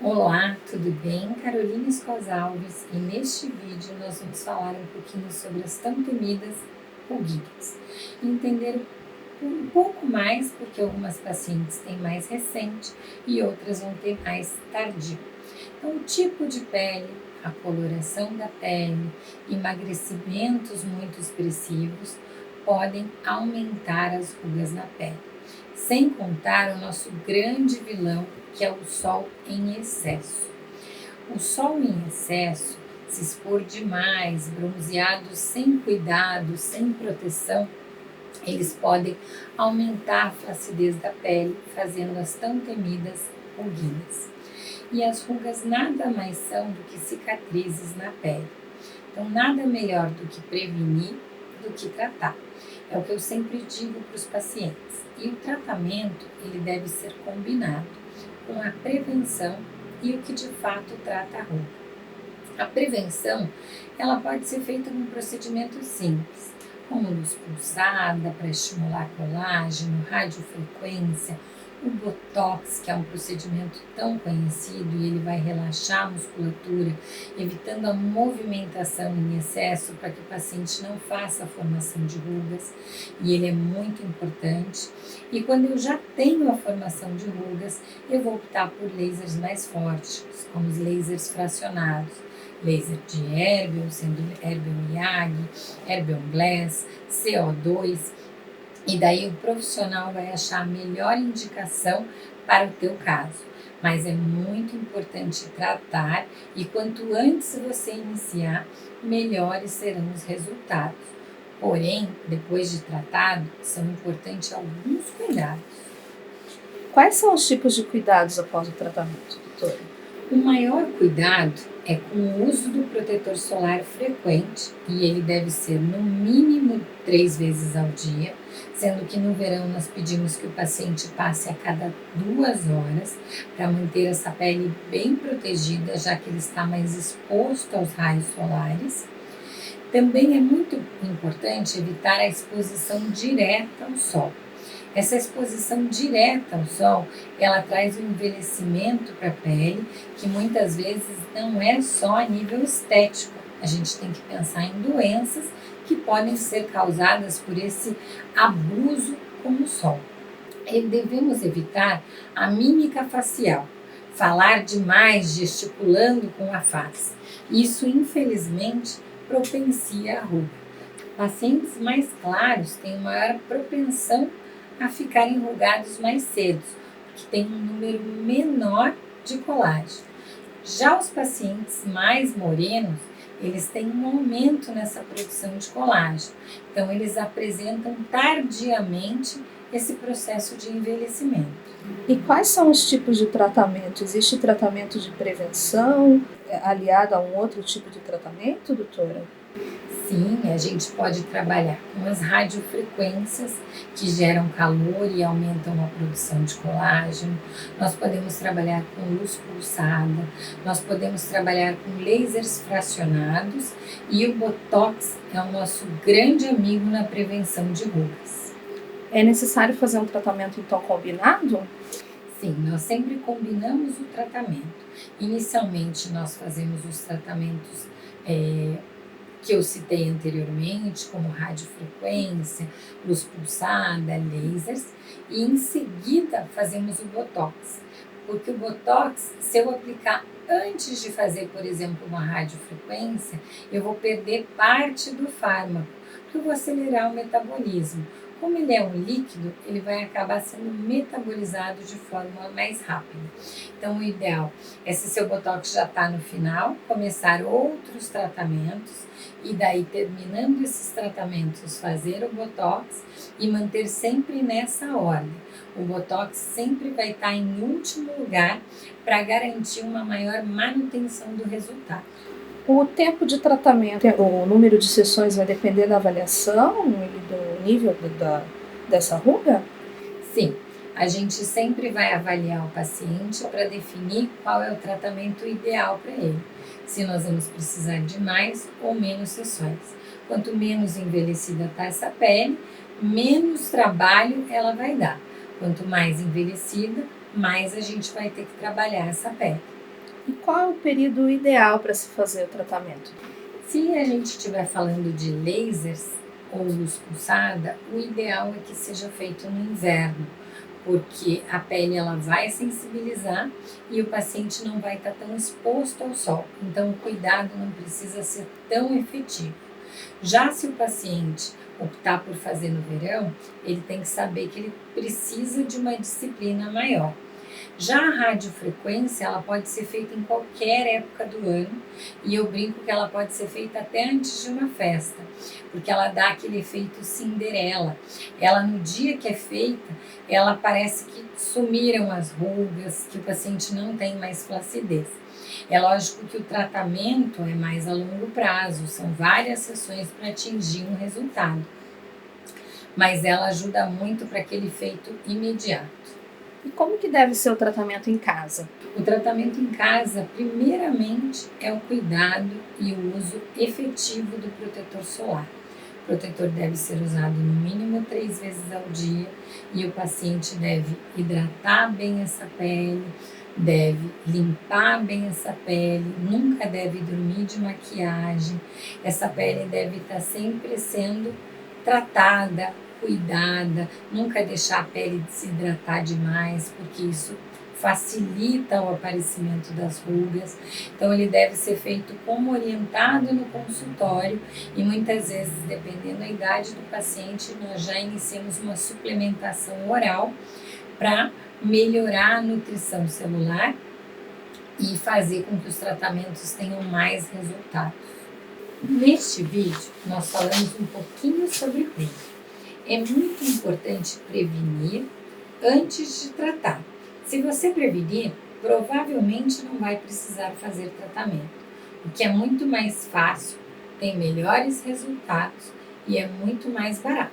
Olá, tudo bem? Carolina Escosalves, e neste vídeo nós vamos falar um pouquinho sobre as tão temidas ruguinhas. Entender um pouco mais, porque algumas pacientes têm mais recente e outras vão ter mais tardio. Então, o tipo de pele, a coloração da pele, emagrecimentos muito expressivos podem aumentar as rugas na pele. Sem contar o nosso grande vilão, que é o sol em excesso. O sol em excesso, se expor demais, bronzeados sem cuidado, sem proteção, eles podem aumentar a flacidez da pele, fazendo as tão temidas ruguinhas. E as rugas nada mais são do que cicatrizes na pele. Então, nada melhor do que prevenir do que tratar. É o que eu sempre digo para os pacientes. E o tratamento, ele deve ser combinado com a prevenção e o que de fato trata a ruga. A prevenção, ela pode ser feita com um procedimento simples, como luz pulsada para estimular colágeno, radiofrequência, o Botox, que é um procedimento tão conhecido e ele vai relaxar a musculatura, evitando a movimentação em excesso para que o paciente não faça a formação de rugas, e ele é muito importante. E quando eu já tenho a formação de rugas, eu vou optar por lasers mais fortes, como os lasers fracionados. Laser de Erbium, sendo Erbium YAG, Erbium Glass, CO2, e daí o profissional vai achar a melhor indicação para o teu caso. Mas é muito importante tratar, e quanto antes você iniciar, melhores serão os resultados. Porém, depois de tratado, são importantes alguns cuidados. Quais são os tipos de cuidados após o tratamento, doutora? O maior cuidado é com o uso do protetor solar frequente, e ele deve ser no mínimo 3 vezes ao dia, sendo que no verão nós pedimos que o paciente passe a cada 2 horas para manter essa pele bem protegida, já que ele está mais exposto aos raios solares. Também é muito importante evitar a exposição direta ao sol. Essa exposição direta ao sol, ela traz um envelhecimento para a pele, que muitas vezes não é só a nível estético. A gente tem que pensar em doenças que podem ser causadas por esse abuso com o sol. E devemos evitar a mímica facial, falar demais, gesticulando com a face. Isso, infelizmente, propicia a ruga. Pacientes mais claros têm maior propensão a ficarem enrugados mais cedo, porque tem um número menor de colágeno. Já os pacientes mais morenos, eles têm um aumento nessa produção de colágeno, então eles apresentam tardiamente esse processo de envelhecimento. E quais são os tipos de tratamento? Existe tratamento de prevenção aliado a um outro tipo de tratamento, doutora? Sim, a gente pode trabalhar com as radiofrequências que geram calor e aumentam a produção de colágeno. Nós podemos trabalhar com luz pulsada, nós podemos trabalhar com lasers fracionados, e o Botox é o nosso grande amigo na prevenção de rugas. É necessário fazer um tratamento então combinado? Sim, nós sempre combinamos o tratamento. Inicialmente nós fazemos os tratamentos que eu citei anteriormente, como radiofrequência, luz pulsada, lasers, e em seguida fazemos o Botox. Porque o Botox, se eu aplicar antes de fazer, por exemplo, uma radiofrequência, eu vou perder parte do fármaco, porque eu vou acelerar o metabolismo. Como ele é um líquido, ele vai acabar sendo metabolizado de forma mais rápida. Então, o ideal é, se seu Botox já está no final, começar outros tratamentos, e daí, terminando esses tratamentos, fazer o Botox e manter sempre nessa ordem. O Botox sempre vai estar em último lugar para garantir uma maior manutenção do resultado. O tempo de tratamento, o número de sessões vai depender da avaliação e do nível dessa ruga? Sim, a gente sempre vai avaliar o paciente para definir qual é o tratamento ideal para ele. Se nós vamos precisar de mais ou menos sessões. Quanto menos envelhecida está essa pele, menos trabalho ela vai dar. Quanto mais envelhecida, mais a gente vai ter que trabalhar essa pele. E qual é o período ideal para se fazer o tratamento? Se a gente estiver falando de lasers ou luz pulsada, o ideal é que seja feito no inverno, porque a pele ela vai sensibilizar e o paciente não vai estar tão exposto ao sol. Então, o cuidado não precisa ser tão efetivo. Já se o paciente optar por fazer no verão, ele tem que saber que ele precisa de uma disciplina maior. Já a radiofrequência, ela pode ser feita em qualquer época do ano e eu brinco que ela pode ser feita até antes de uma festa, porque ela dá aquele efeito Cinderela. Ela, no dia que é feita, ela parece que sumiram as rugas, que o paciente não tem mais flacidez. É lógico que o tratamento é mais a longo prazo, são várias sessões para atingir um resultado, mas ela ajuda muito para aquele efeito imediato. E como que deve ser o tratamento em casa? O tratamento em casa, primeiramente, é o cuidado e o uso efetivo do protetor solar. O protetor deve ser usado no mínimo 3 vezes ao dia e o paciente deve hidratar bem essa pele, deve limpar bem essa pele, nunca deve dormir de maquiagem. Essa pele deve estar sempre sendo tratada, cuidada, nunca deixar a pele desidratar demais, porque isso facilita o aparecimento das rugas. Então ele deve ser feito como orientado no consultório e muitas vezes, dependendo da idade do paciente, nós já iniciamos uma suplementação oral para melhorar a nutrição celular e fazer com que os tratamentos tenham mais resultados. Neste vídeo, nós falamos um pouquinho sobre pele. É muito importante prevenir antes de tratar. Se você prevenir, provavelmente não vai precisar fazer tratamento, o que é muito mais fácil, tem melhores resultados e é muito mais barato.